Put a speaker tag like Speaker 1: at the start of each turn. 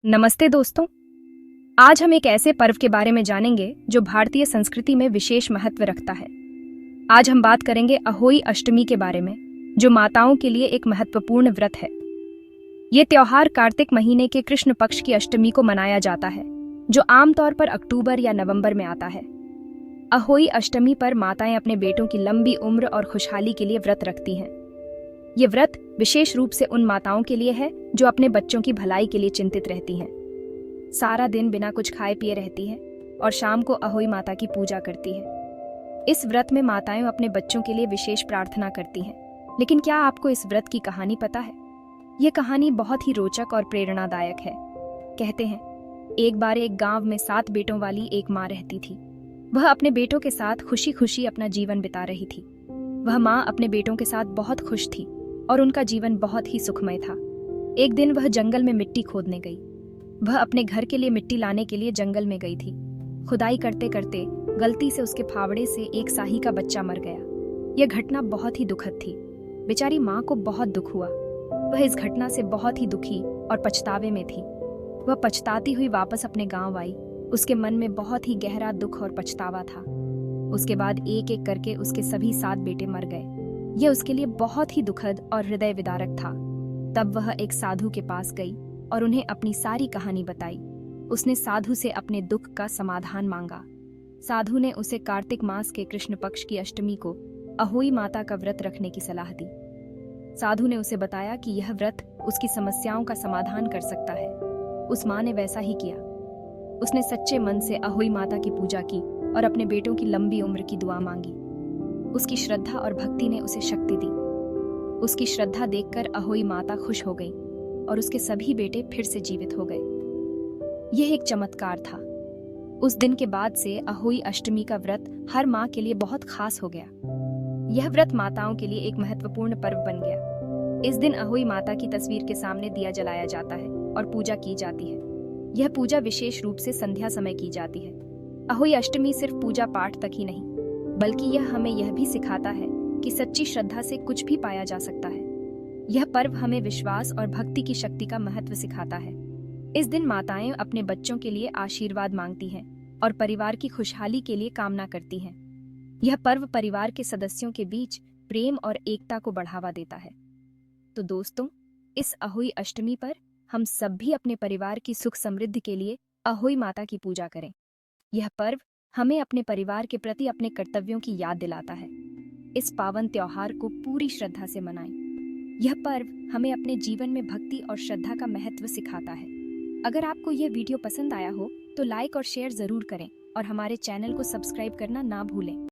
Speaker 1: नमस्ते दोस्तों। आज हम एक ऐसे पर्व के बारे में जानेंगे जो भारतीय संस्कृति में विशेष महत्व रखता है। आज हम बात करेंगे अहोई अष्टमी के बारे में, जो माताओं के लिए एक महत्वपूर्ण व्रत है। ये त्योहार कार्तिक महीने के कृष्ण पक्ष की अष्टमी को मनाया जाता है, जो आमतौर पर अक्टूबर या नवंबर में आता है। अहोई अष्टमी पर माताएं अपने बेटों की लंबी उम्र और खुशहाली के लिए व्रत रखती हैं। ये व्रत विशेष रूप से उन माताओं के लिए है जो अपने बच्चों की भलाई के लिए चिंतित रहती हैं। सारा दिन बिना कुछ खाए पिए रहती है और शाम को अहोई माता की पूजा करती है। इस व्रत में माताएं अपने बच्चों के लिए विशेष प्रार्थना करती हैं। लेकिन क्या आपको इस व्रत की कहानी पता है? ये कहानी बहुत ही रोचक और प्रेरणादायक है। कहते हैं, एक बार एक गांव में 7 बेटों वाली एक माँ रहती थी। वह अपने बेटों के साथ खुशी खुशी अपना जीवन बिता रही थी। वह माँ अपने बेटों के साथ बहुत खुश थी और उनका जीवन बहुत ही सुखमय था। एक दिन वह जंगल में मिट्टी खोदने गई। वह अपने घर के लिए मिट्टी लाने के लिए जंगल में गई थी। खुदाई करते करते गलती से उसके फावड़े से एक साही का बच्चा मर गया। यह घटना बहुत ही दुखद थी। बेचारी माँ को बहुत दुख हुआ। वह इस घटना से बहुत ही दुखी और पछतावे में थी। वह पछताती हुई वापस अपने गांव आई। उसके मन में बहुत ही गहरा दुख और पछतावा था। उसके बाद एक एक करके उसके सभी 7 बेटे मर गए। यह उसके लिए बहुत ही दुखद और हृदय विदारक था। तब वह एक साधु के पास गई और उन्हें अपनी सारी कहानी बताई। उसने साधु से अपने दुख का समाधान मांगा। साधु ने उसे कार्तिक मास के कृष्ण पक्ष की अष्टमी को अहोई माता का व्रत रखने की सलाह दी। साधु ने उसे बताया कि यह व्रत उसकी समस्याओं का समाधान कर सकता है। उस माँ ने वैसा ही किया। उसने सच्चे मन से अहोई माता की पूजा की और अपने बेटों की लंबी उम्र की दुआ मांगी। उसकी श्रद्धा और भक्ति ने उसे शक्ति दी। उसकी श्रद्धा देखकर अहोई माता खुश हो गई और उसके सभी बेटे फिर से जीवित हो गए। यह एक चमत्कार था। उस दिन के बाद से अहोई अष्टमी का व्रत हर माँ के लिए बहुत खास हो गया। यह व्रत माताओं के लिए एक महत्वपूर्ण पर्व बन गया। इस दिन अहोई माता की तस्वीर के सामने दिया जलाया जाता है और पूजा की जाती है। यह पूजा विशेष रूप से संध्या समय की जाती है। अहोई अष्टमी सिर्फ पूजा पाठ तक ही नहीं, बल्कि यह हमें यह भी सिखाता है कि सच्ची श्रद्धा से कुछ भी पाया जा सकता है। यह पर्व हमें विश्वास और भक्ति की शक्ति का महत्व सिखाता है। इस दिन माताएं अपने बच्चों के लिए आशीर्वाद मांगती हैं और परिवार की खुशहाली के लिए कामना करती हैं। यह पर्व परिवार के सदस्यों के बीच प्रेम और एकता को बढ़ावा देता है। तो दोस्तों, इस अहोई अष्टमी पर हम सब भी अपने परिवार की सुख समृद्धि के लिए अहोई माता की पूजा करें। यह पर्व हमें अपने परिवार के प्रति अपने कर्तव्यों की याद दिलाता है। इस पावन त्योहार को पूरी श्रद्धा से मनाएं। यह पर्व हमें अपने जीवन में भक्ति और श्रद्धा का महत्व सिखाता है। अगर आपको यह वीडियो पसंद आया हो तो लाइक और शेयर जरूर करें और हमारे चैनल को सब्सक्राइब करना ना भूलें।